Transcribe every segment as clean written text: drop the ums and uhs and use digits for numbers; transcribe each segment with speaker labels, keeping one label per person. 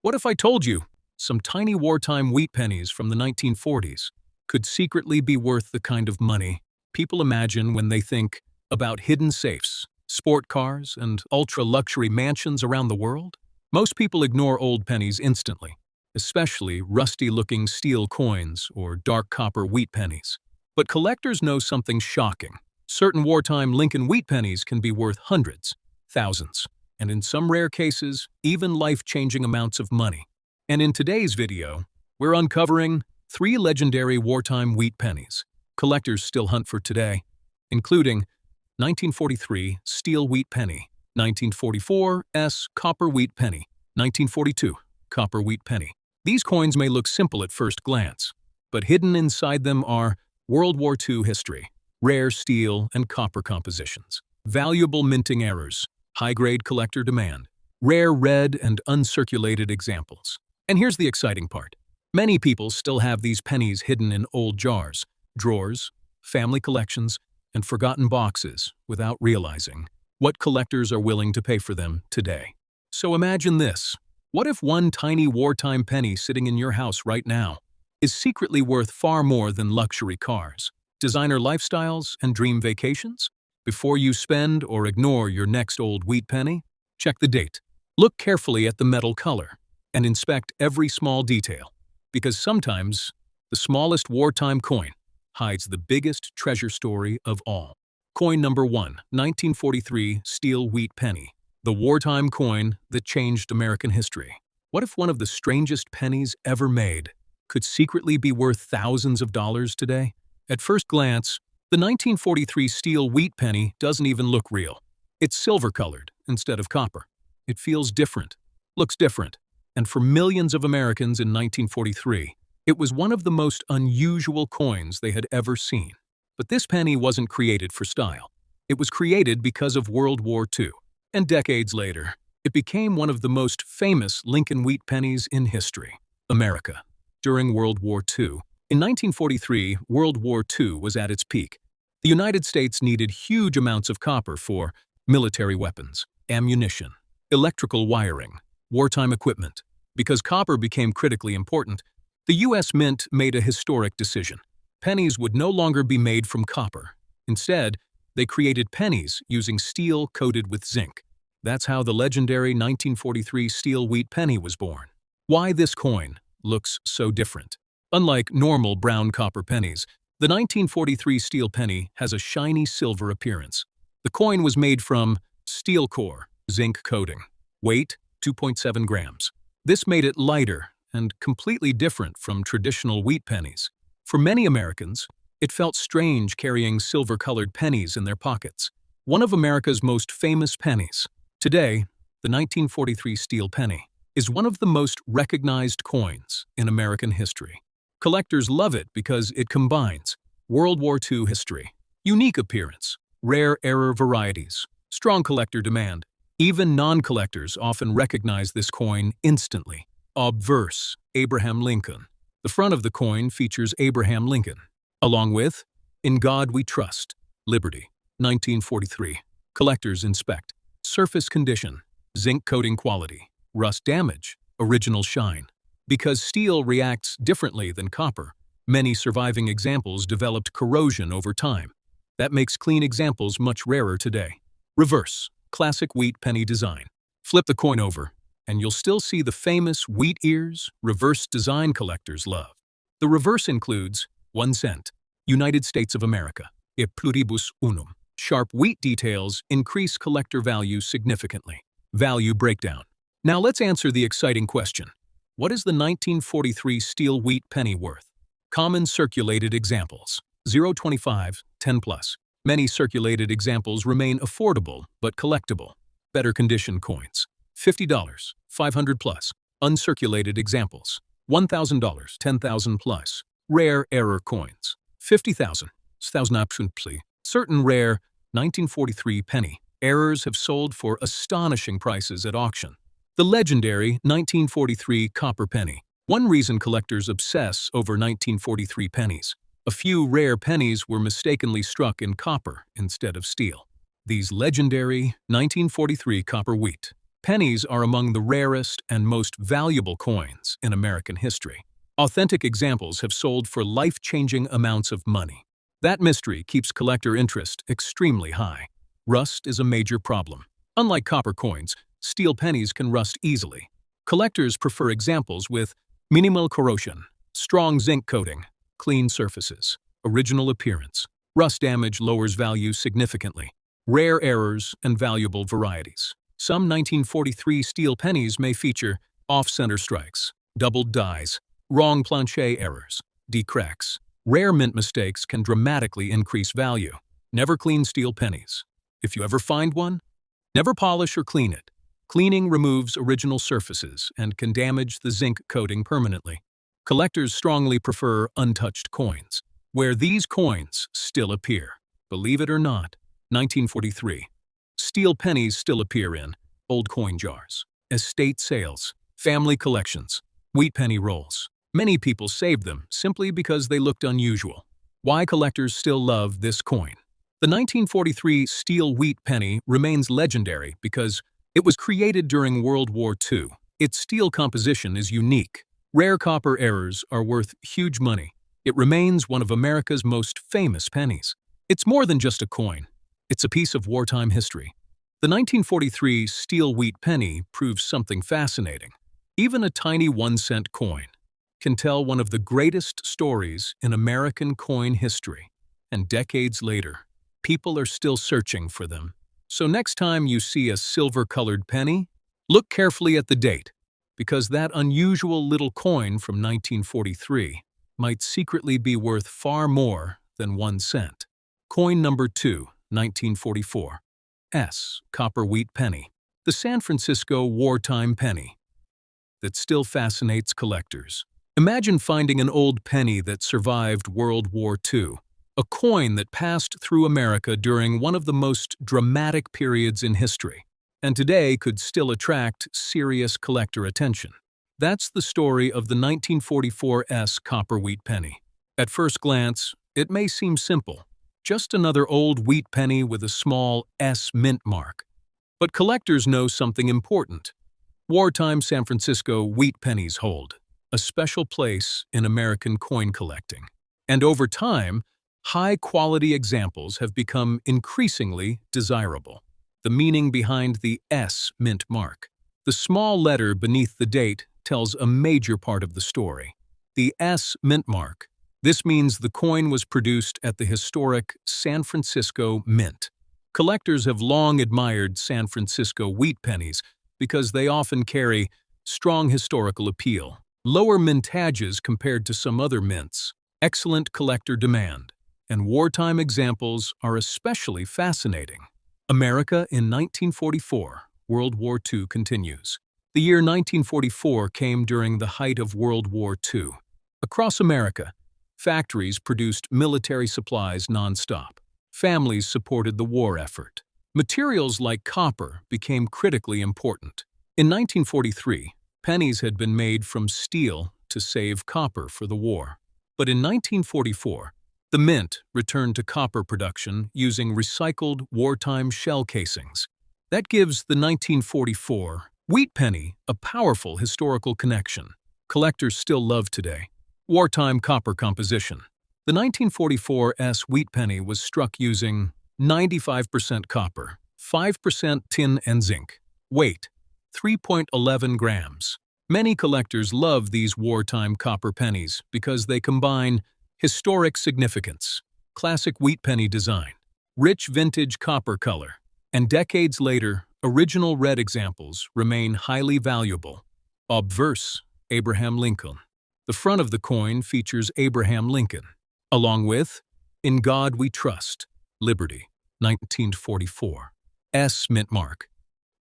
Speaker 1: What if I told you some tiny wartime wheat pennies from the 1940s could secretly be worth the kind of money people imagine when they think about hidden safes, sport cars, and ultra-luxury mansions around the world? Most people ignore old pennies instantly, especially rusty-looking steel coins or dark copper wheat pennies. But collectors know something shocking. Certain wartime Lincoln Wheat Pennies can be worth hundreds, thousands, and in some rare cases, even life-changing amounts of money. And in today's video, we're uncovering 3 legendary wartime wheat pennies collectors still hunt for today, including 1943 steel wheat penny, 1944 copper wheat penny, 1942 copper wheat penny. These coins may look simple at first glance, but hidden inside them are World War II history, rare steel and copper compositions, valuable minting errors, high-grade collector demand, rare red and uncirculated examples. And here's the exciting part. Many people still have these pennies hidden in old jars, drawers, family collections, and forgotten boxes without realizing what collectors are willing to pay for them today. So imagine this. What if one tiny wartime penny sitting in your house right now is secretly worth far more than luxury cars, designer lifestyles, and dream vacations? Before you spend or ignore your next old wheat penny, check the date. Look carefully at the metal color and inspect every small detail, because sometimes the smallest wartime coin hides the biggest treasure story of all. Coin number 1, 1943 steel wheat penny, the wartime coin that changed American history. What if one of the strangest pennies ever made could secretly be worth thousands of dollars today? At first glance, the 1943 steel wheat penny doesn't even look real. It's silver-colored instead of copper. It feels different, looks different, and for millions of Americans in 1943, it was one of the most unusual coins they had ever seen. But this penny wasn't created for style. It was created because of World War II. And decades later, it became one of the most famous Lincoln Wheat Pennies in history. America. During World War II. In 1943, World War II was at its peak. The United States needed huge amounts of copper for military weapons, ammunition, electrical wiring, wartime equipment. Because copper became critically important, the U.S. Mint made a historic decision. Pennies would no longer be made from copper. Instead, they created pennies using steel coated with zinc. That's how the legendary 1943 steel wheat penny was born. Why this coin looks so different? Unlike normal brown copper pennies, the 1943 steel penny has a shiny silver appearance. The coin was made from steel core, zinc coating. Weight, 2.7 grams. This made it lighter and completely different from traditional wheat pennies. For many Americans, it felt strange carrying silver-colored pennies in their pockets. One of America's most famous pennies. Today, the 1943 steel penny is one of the most recognized coins in American history. Collectors love it because it combines World War II history, unique appearance, rare error varieties, strong collector demand. Even non-collectors often recognize this coin instantly. Obverse, Abraham Lincoln. The front of the coin features Abraham Lincoln, along with In God We Trust, Liberty, 1943. Collectors inspect surface condition, zinc coating quality, rust damage, original shine. Because steel reacts differently than copper, many surviving examples developed corrosion over time. That makes clean examples much rarer today. Reverse, classic wheat penny design. Flip the coin over, and you'll still see the famous wheat ears reverse design collectors love. The reverse includes 1 cent, United States of America, e pluribus unum. Sharp wheat details increase collector value significantly. Value breakdown. Now let's answer the exciting question. What is the 1943 steel wheat penny worth? Common circulated examples. 0.25, 10 plus. Many circulated examples remain affordable but collectible. Better condition coins. $50, 500 plus. Uncirculated examples. $1,000, 10,000 plus. Rare error coins. 50,000, 1,000 plus. Certain rare 1943 penny errors have sold for astonishing prices at auction. The legendary 1943 copper penny. One reason collectors obsess over 1943 pennies. A few rare pennies were mistakenly struck in copper instead of steel. These legendary 1943 copper wheat Pennies are among the rarest and most valuable coins in American history. Authentic examples have sold for life-changing amounts of money. That mystery keeps collector interest extremely high. Rust is a major problem. Unlike copper coins, steel pennies can rust easily. Collectors prefer examples with minimal corrosion, strong zinc coating, clean surfaces, original appearance. Rust damage lowers value significantly. Rare errors and valuable varieties. Some 1943 steel pennies may feature off-center strikes, doubled dies, wrong plancher errors, decracks. Rare mint mistakes can dramatically increase value. Never clean steel pennies. If you ever find one, never polish or clean it. Cleaning removes original surfaces and can damage the zinc coating permanently. Collectors strongly prefer untouched coins, where these coins still appear. Believe it or not, 1943. Steel pennies still appear in old coin jars, estate sales, family collections, wheat penny rolls. Many people saved them simply because they looked unusual. Why collectors still love this coin? The 1943 steel wheat penny remains legendary because it was created during World War II. Its steel composition is unique. Rare copper errors are worth huge money. It remains one of America's most famous pennies. It's more than just a coin. It's a piece of wartime history. The 1943 steel wheat penny proves something fascinating. Even a tiny 1-cent coin can tell one of the greatest stories in American coin history. And decades later, people are still searching for them. So next time you see a silver-colored penny, look carefully at the date, because that unusual little coin from 1943 might secretly be worth far more than 1 cent. Coin number 2, 1944. Copper wheat penny. The San Francisco wartime penny that still fascinates collectors. Imagine finding an old penny that survived World War II, a coin that passed through America during one of the most dramatic periods in history, and today could still attract serious collector attention. That's the story of the 1944 copper wheat penny. At first glance, it may seem simple, just another old wheat penny with a small S mint mark. But collectors know something important. Wartime San Francisco wheat pennies hold a special place in American coin collecting. And over time, high-quality examples have become increasingly desirable. The meaning behind the S mint mark. The small letter beneath the date tells a major part of the story. The S mint mark. This means the coin was produced at the historic San Francisco Mint. Collectors have long admired San Francisco wheat pennies because they often carry strong historical appeal. Lower mintages compared to some other mints, excellent collector demand, and wartime examples are especially fascinating. America in 1944, World War II continues. The year 1944 came during the height of World War II. Across America, factories produced military supplies nonstop. Families supported the war effort. Materials like copper became critically important. In 1943, pennies had been made from steel to save copper for the war. But in 1944, the mint returned to copper production using recycled wartime shell casings. That gives the 1944 wheat penny a powerful historical connection. Collectors still love today. Wartime copper composition. The 1944 wheat penny was struck using 95% copper, 5% tin and zinc. Weight: 3.11 grams. Many collectors love these wartime copper pennies because they combine historic significance, classic wheat penny design, rich vintage copper color, and decades later, original red examples remain highly valuable. Obverse: Abraham Lincoln. The front of the coin features Abraham Lincoln, along with "In God We Trust, Liberty," 1944. S mint mark.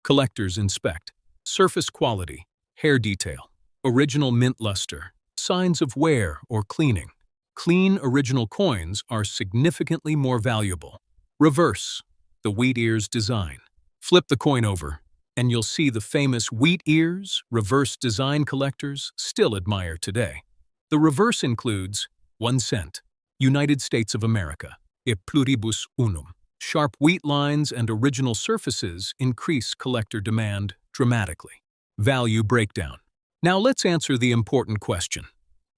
Speaker 1: Collectors inspect. Surface quality, hair detail, original mint luster, signs of wear or cleaning. Clean original coins are significantly more valuable. Reverse: the wheat ears design. Flip the coin over, and you'll see the famous wheat ears reverse design collectors still admire today. The reverse includes 1 cent, United States of America, e pluribus unum. Sharp wheat lines and original surfaces increase collector demand dramatically. Value breakdown. Now let's answer the important question.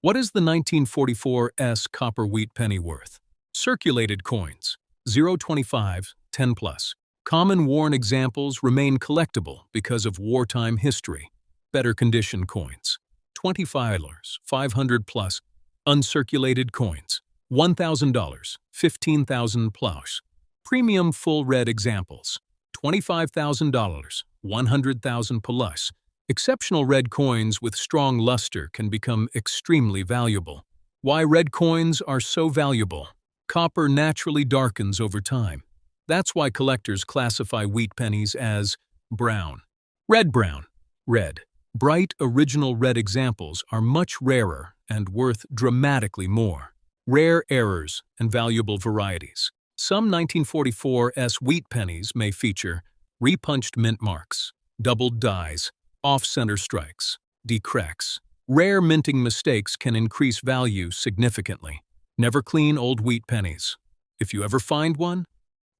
Speaker 1: What is the 1944 copper wheat penny worth? Circulated coins, 0.25, 10 plus. Common worn examples remain collectible because of wartime history. Better condition coins, $25, 500 plus. Uncirculated coins, $1,000, 15,000 plus. Premium full red examples, $25,000, 100,000 plus. Exceptional red coins with strong luster can become extremely valuable. Why red coins are so valuable? Copper naturally darkens over time. That's why collectors classify wheat pennies as brown. Red-brown. Red. Bright original red examples are much rarer and worth dramatically more. Rare errors and valuable varieties. Some 1944 wheat pennies may feature repunched mint marks, doubled dies, off-center strikes, decracks. Rare minting mistakes can increase value significantly. Never clean old wheat pennies. If you ever find one,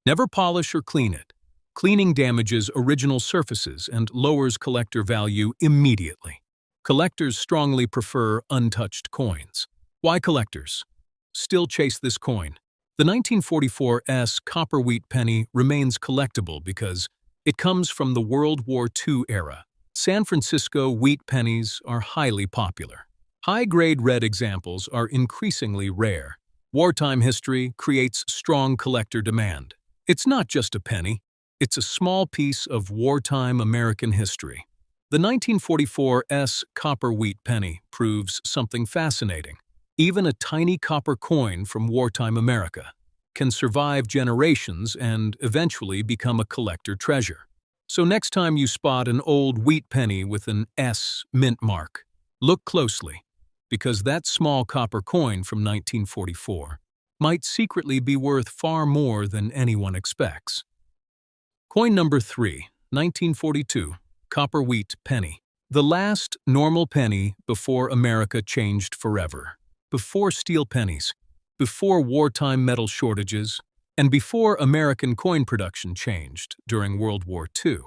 Speaker 1: never polish or clean it. Cleaning damages original surfaces and lowers collector value immediately. Collectors strongly prefer untouched coins. Why collectors still chase this coin? The 1944 copper wheat penny remains collectible because it comes from the World War II era. San Francisco wheat pennies are highly popular. High-grade red examples are increasingly rare. Wartime history creates strong collector demand. It's not just a penny, it's a small piece of wartime American history. The 1944 copper wheat penny proves something fascinating. Even a tiny copper coin from wartime America can survive generations and eventually become a collector treasure. So next time you spot an old wheat penny with an S mint mark, look closely, because that small copper coin from 1944 might secretly be worth far more than anyone expects. Coin number 3, 1942, copper wheat penny. The last normal penny before America changed forever. Before steel pennies, before wartime metal shortages, and before American coin production changed during World War II.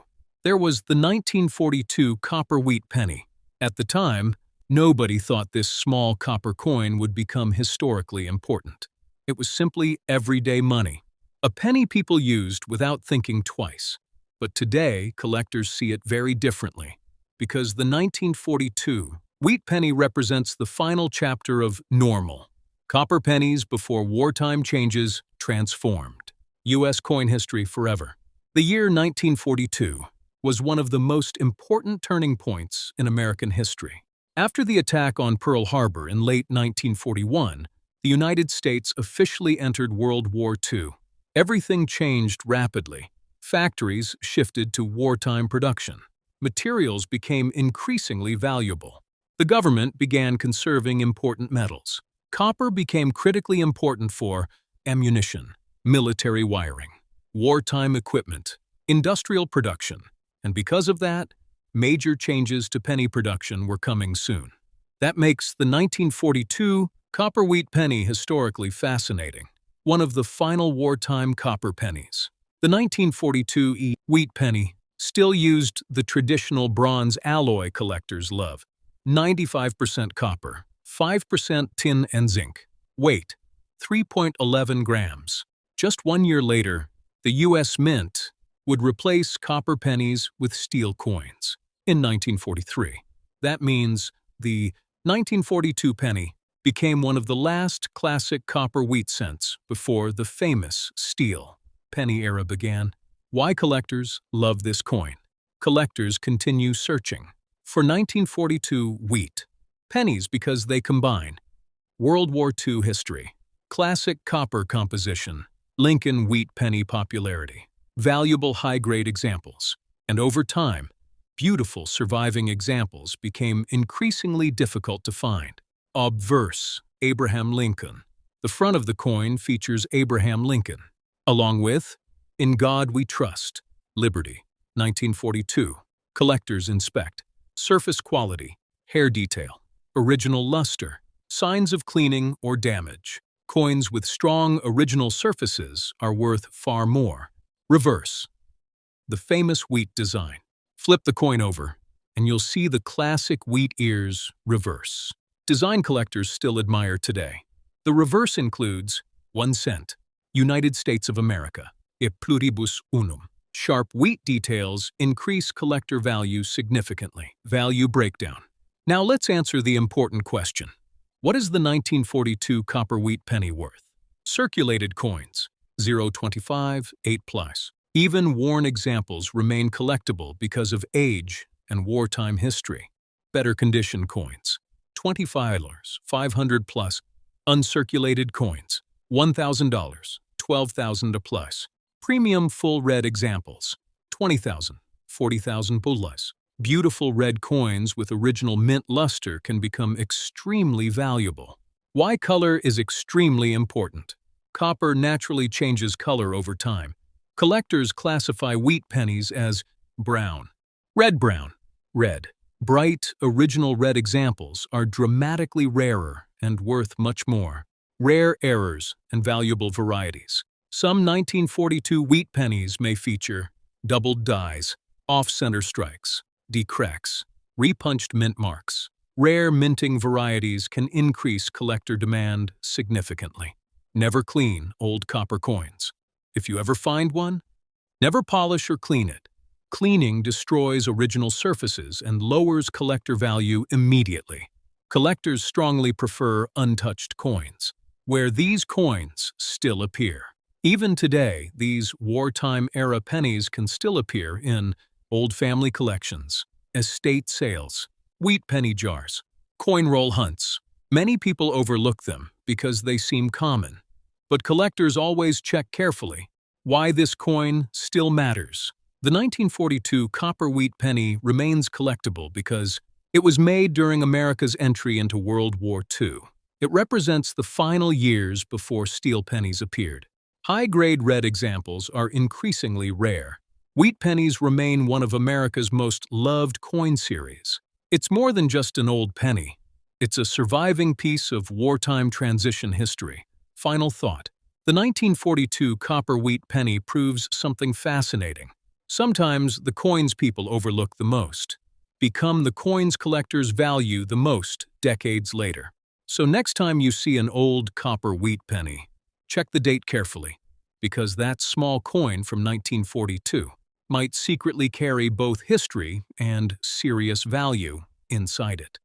Speaker 1: There was the 1942 copper wheat penny. At the time, nobody thought this small copper coin would become historically important. It was simply everyday money, a penny people used without thinking twice. But today, collectors see it very differently, because the 1942 wheat penny represents the final chapter of normal. Copper pennies before wartime changes transformed U.S. coin history forever. The year 1942 was one of the most important turning points in American history. After the attack on Pearl Harbor in late 1941, the United States officially entered World War II. Everything changed rapidly. Factories shifted to wartime production. Materials became increasingly valuable. The government began conserving important metals. Copper became critically important for ammunition, military wiring, wartime equipment, industrial production, and because of that, major changes to penny production were coming soon. That makes the 1942 copper wheat penny historically fascinating, one of the final wartime copper pennies. The 1942 wheat penny still used the traditional bronze alloy collectors love, 95% copper, 5% tin and zinc. Weight, 3.11 grams. Just 1 year later, the U.S. Mint would replace copper pennies with steel coins in 1943. That means the 1942 penny became one of the last classic copper wheat cents before the famous steel penny era began. Why collectors love this coin? Collectors continue searching for 1942 wheat pennies because they combine World War II history, classic copper composition, Lincoln Wheat Penny popularity, valuable high-grade examples, and over time, beautiful surviving examples became increasingly difficult to find. Obverse, Abraham Lincoln. The front of the coin features Abraham Lincoln, along with In God We Trust, Liberty, 1942. Collectors inspect. Surface quality, hair detail, original luster, signs of cleaning or damage. Coins with strong original surfaces are worth far more. Reverse. The famous wheat design. Flip the coin over, and you'll see the classic wheat ears reverse. Design collectors still admire today. The reverse includes 1 cent, United States of America, e pluribus unum. Sharp wheat details increase collector value significantly. Value breakdown. Now let's answer the important question. What is the 1942 copper wheat penny worth? Circulated coins, 0.25, 8+. Even worn examples remain collectible because of age and wartime history. Better condition coins, $25, 500+. Uncirculated coins, $1,000, 12,000 or plus. Premium full red examples, 20,000, 40,000 plus. Beautiful red coins with original mint luster can become extremely valuable. Why color is extremely important? Copper naturally changes color over time. Collectors classify wheat pennies as brown, red-brown, red. Bright, original red examples are dramatically rarer and worth much more. Rare errors and valuable varieties. Some 1942 wheat pennies may feature doubled dies, off-center strikes, decracks, repunched mint marks. Rare minting varieties can increase collector demand significantly. Never clean old copper coins. If you ever find one, never polish or clean it. Cleaning destroys original surfaces and lowers collector value immediately. Collectors strongly prefer untouched coins, where these coins still appear. Even today, these wartime-era pennies can still appear in old family collections, estate sales, wheat penny jars, coin roll hunts. Many people overlook them because they seem common, but collectors always check carefully why this coin still matters. The 1942 copper wheat penny remains collectible because it was made during America's entry into World War II. It represents the final years before steel pennies appeared. High-grade red examples are increasingly rare. Wheat pennies remain one of America's most loved coin series. It's more than just an old penny. It's a surviving piece of wartime transition history. Final thought. The 1942 copper wheat penny proves something fascinating. Sometimes the coins people overlook the most become the coins collectors value the most decades later. So next time you see an old copper wheat penny, check the date carefully, because that small coin from 1942 might secretly carry both history and serious value inside it.